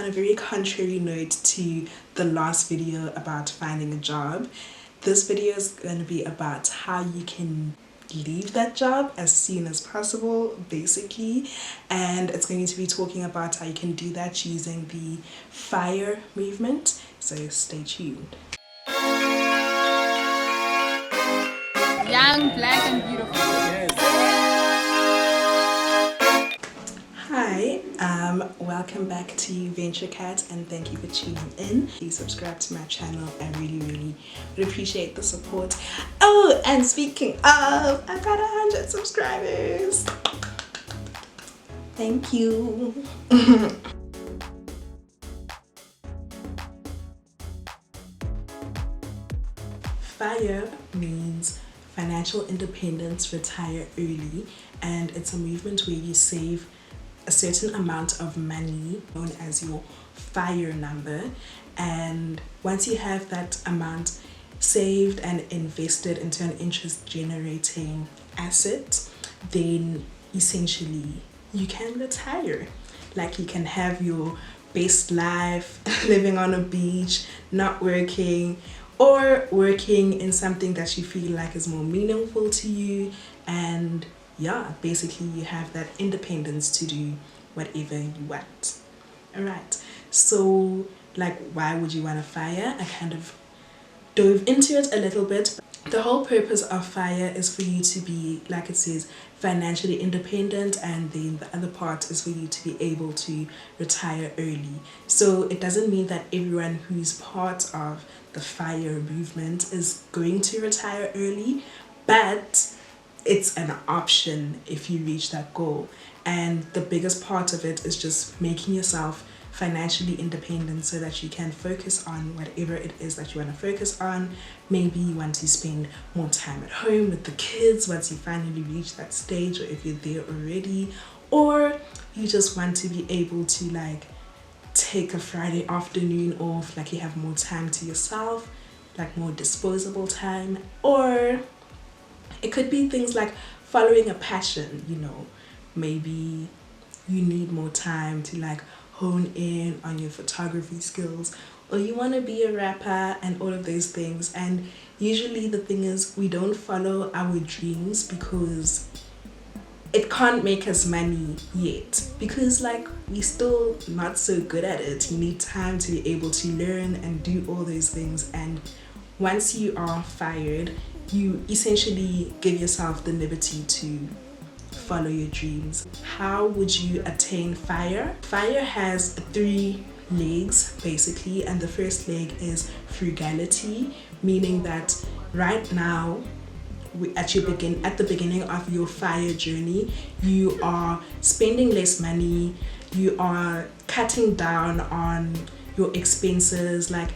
on a very contrary note to the last video about finding a job. This video is going to be about how you can leave that job as soon as possible, basically, and it's going to be talking about how you can do that using the FIRE movement, so stay tuned. Young, black and beautiful. Yes. Hi, welcome back to Venture Cat, and thank you for tuning in. Please subscribe to my channel. I really would appreciate the support. Oh, and speaking of, I got 100 subscribers. Thank you. FIRE means financial independence, retire early, and it's a movement where you save a certain amount of money known as your FIRE number, and once you have that amount saved and invested into an interest generating asset, then essentially you can retire. Like, you can have your best life living on a beach, not working, or working in something that you feel like is more meaningful to you, and yeah, basically you have that independence to do whatever you want. Alright, so like, why would you want to FIRE? I kind of dove into it a little bit. The whole purpose of FIRE is for you to be, like it says, financially independent, and then the other part is for you to be able to retire early. So it doesn't mean that everyone who's part of the FIRE movement is going to retire early, but it's an option if you reach that goal. And the biggest part of it is just making yourself financially independent so that you can focus on whatever it is that you want to focus on. Maybe you want to spend more time at home with the kids once you finally reach that stage, or if you're there already, or you just want to be able to like take a Friday afternoon off, like you have more time to yourself, like more disposable time. Or it could be things like following a passion, you know, maybe you need more time to like hone in on your photography skills, or you want to be a rapper, and all of those things. And usually the thing is, we don't follow our dreams because it can't make us money yet, because like we're still not so good at it. You need time to be able to learn and do all those things, and once you are fired, you essentially give yourself the liberty to follow your dreams. How would you attain FIRE? FIRE has 3 legs basically, and the first leg is frugality, meaning that right now at the beginning of your FIRE journey, you are spending less money, you are cutting down on your expenses. Like,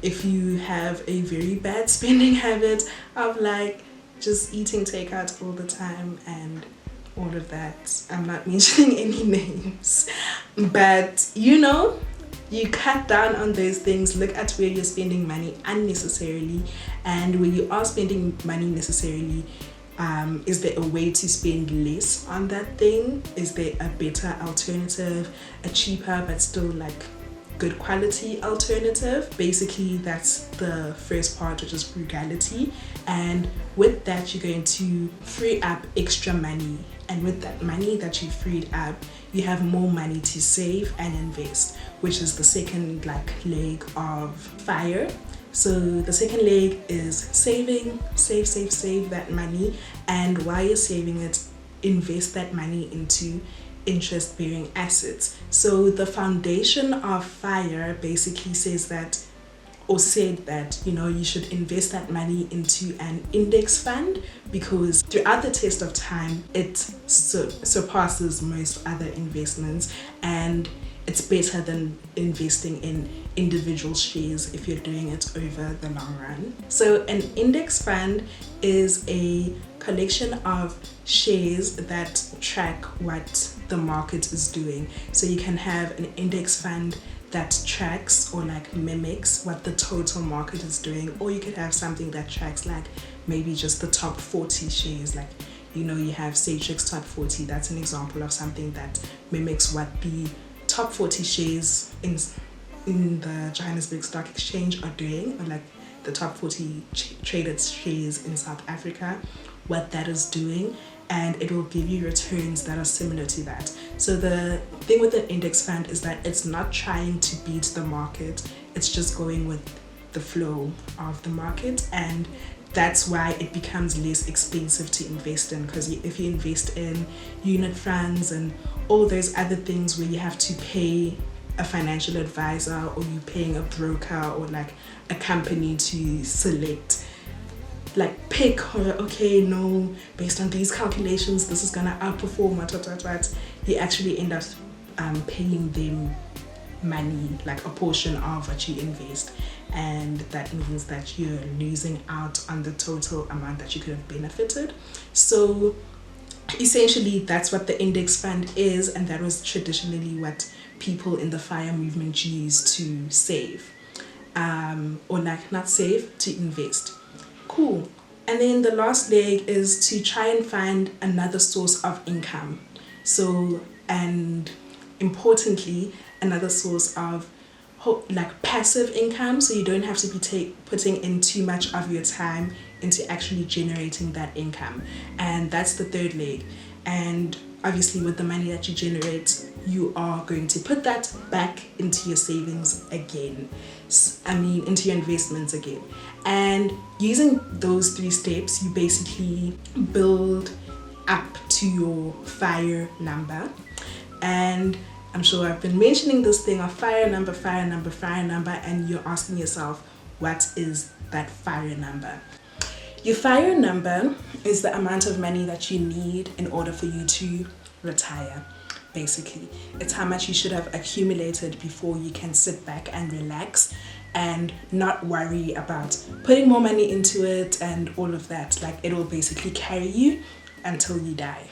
if you have a very bad spending habit of like just eating takeout all the time and all of that, I'm not mentioning any names, but you know, you cut down on those things. Look at where you're spending money unnecessarily, and when you are spending money necessarily, is there a way to spend less on that thing? Is there a better alternative, a cheaper but still like good quality alternative? Basically, that's the first part, which is frugality. And with that, you're going to free up extra money, and with that money that you freed up, you have more money to save and invest, which is the second like leg of FIRE. So the second leg is saving, save that money, and while you're saving it, invest that money into interest-bearing assets. So the foundation of FIRE basically says that, or said that, you know, you should invest that money into an index fund, because throughout the test of time it surpasses most other investments, and it's better than investing in individual shares if you're doing it over the long run. So an index fund is a collection of shares that track what the market is doing. So you can have an index fund that tracks or like mimics what the total market is doing, or you could have something that tracks like maybe just the top 40 shares. Like, you know, you have Satrix top 40, that's an example of something that mimics what the top 40 shares in the Johannesburg Stock Exchange are doing, or like the top 40 traded shares in South Africa, what that is doing, and it will give you returns that are similar to that. So the thing with the index fund is that it's not trying to beat the market, it's just going with the flow of the market, and that's why it becomes less expensive to invest in, because if you invest in unit funds and all those other things where you have to pay a financial advisor, or you paying a broker or like a company to select, like pick, or okay, no, based on these calculations this is gonna outperform what, you actually end up paying them money, like a portion of what you invest, and that means that you're losing out on the total amount that you could have benefited. So essentially that's what the index fund is, and that was traditionally what people in the FIRE movement used to save, or like not save, to invest. Cool. And then the last leg is to try and find another source of income. So, and importantly, another source of like passive income, so you don't have to be putting in too much of your time into actually generating that income. And that's the third leg. And obviously with the money that you generate, you are going to put that back into your savings again, into your investments again. And using those 3 steps, you basically build up to your FIRE number. And I'm sure I've been mentioning this thing of FIRE number, and you're asking yourself, what is that FIRE number? Your FIRE number is the amount of money that you need in order for you to retire. Basically, it's how much you should have accumulated before you can sit back and relax and not worry about putting more money into it and all of that. Like, it will basically carry you until you die.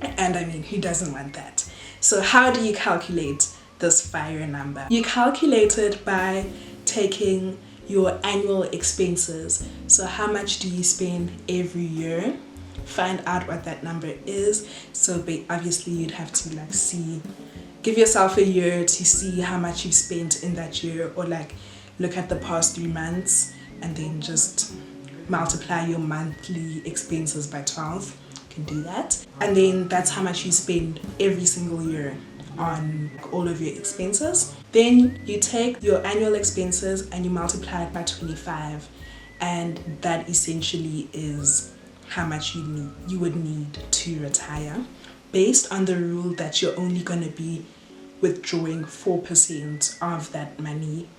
And I mean, who doesn't want that? So how do you calculate this FIRE number? You calculate it by taking your annual expenses. So how much do you spend every year? Find out what that number is. So obviously you'd have to like give yourself a year to see how much you spent in that year, or like look at the past 3 months and then just multiply your monthly expenses by 12. You can do that. And then that's how much you spend every single year on all of your expenses. Then you take your annual expenses and you multiply it by 25, and that essentially is how much you would need to retire, based on the rule that you're only going to be withdrawing 4% of that money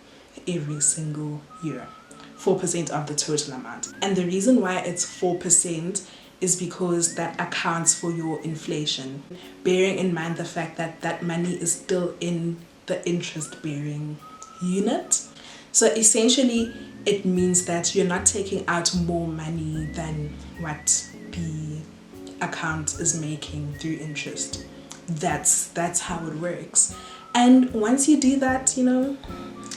every single year, 4% of the total amount. And the reason why it's 4% is because that accounts for your inflation, bearing in mind the fact that that money is still in the interest bearing unit. So essentially it means that you're not taking out more money than what the account is making through interest. That's how it works. And once you do that,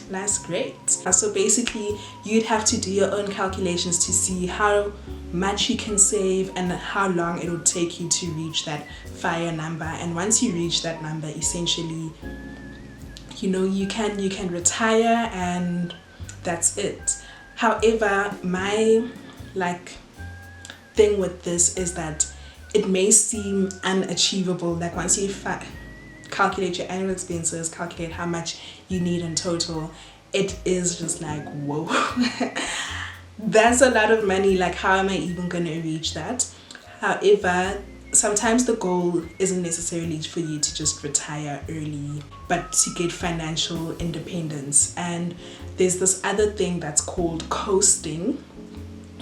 that's great. So basically you'd have to do your own calculations to see how much you can save and how long it will take you to reach that FIRE number. And once you reach that number, essentially you can retire, and that's it. However, my thing with this is that it may seem unachievable. Like, once you calculate your annual expenses, calculate how much you need in total, it is just like, whoa. That's a lot of money. Like, how am I even going to reach that? However, sometimes the goal isn't necessarily for you to just retire early, but to get financial independence. And there's this other thing that's called coasting,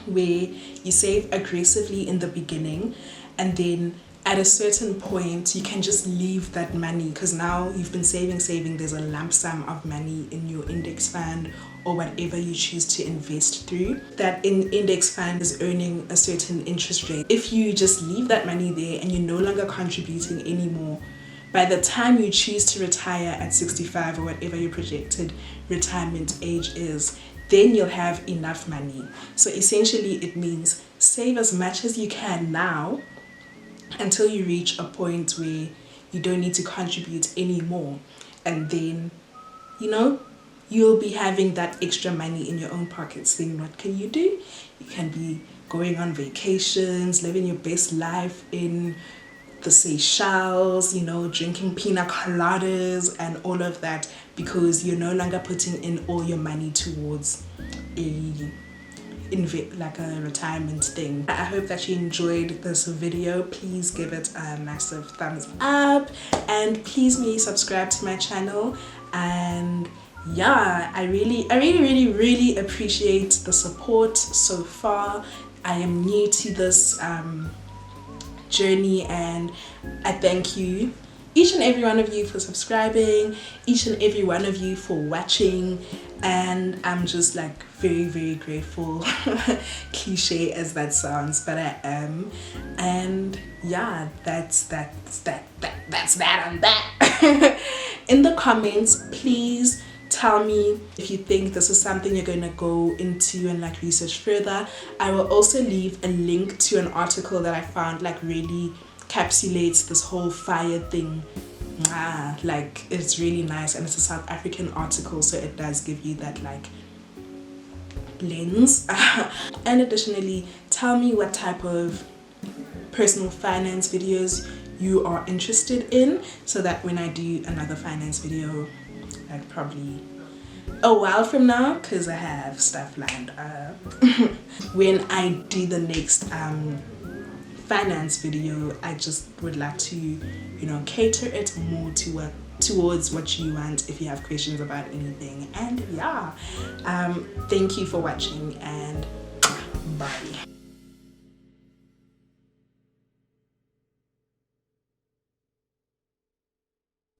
where you save aggressively in the beginning, and then at a certain point you can just leave that money, because now you've been saving. There's a lump sum of money in your index fund or whatever you choose to invest through. That index fund is earning a certain interest rate. If you just leave that money there and you're no longer contributing anymore, by the time you choose to retire at 65 or whatever your projected retirement age is, then you'll have enough money. So essentially it means save as much as you can now until you reach a point where you don't need to contribute anymore. And then, you know, you'll be having that extra money in your own pockets. Then what can you do? You can be going on vacations, living your best life in the Seychelles, you know, drinking pina coladas and all of that, because you're no longer putting in all your money towards like a retirement thing. I hope that you enjoyed this video. Please give it a massive thumbs up, and please may subscribe to my channel. And yeah, I really appreciate the support so far. I am new to this journey, and I thank you, each and every one of you, for subscribing, each and every one of you for watching, and I'm just like very grateful. Cliche as that sounds, but I am. And yeah, that's that on that. In the comments, please tell me if you think this is something you're going to go into and like research further. I will also leave a link to an article that I found like really encapsulates this whole FIRE thing. Like, it's really nice, and it's a South African article, so it does give you that like lens. And additionally, tell me what type of personal finance videos you are interested in, so that when I do another finance video, like probably a while from now, because I have stuff lined up, when I do the next finance video, I just would like to, you know, cater it more to towards what you want, if you have questions about anything. And yeah, thank you for watching, and bye.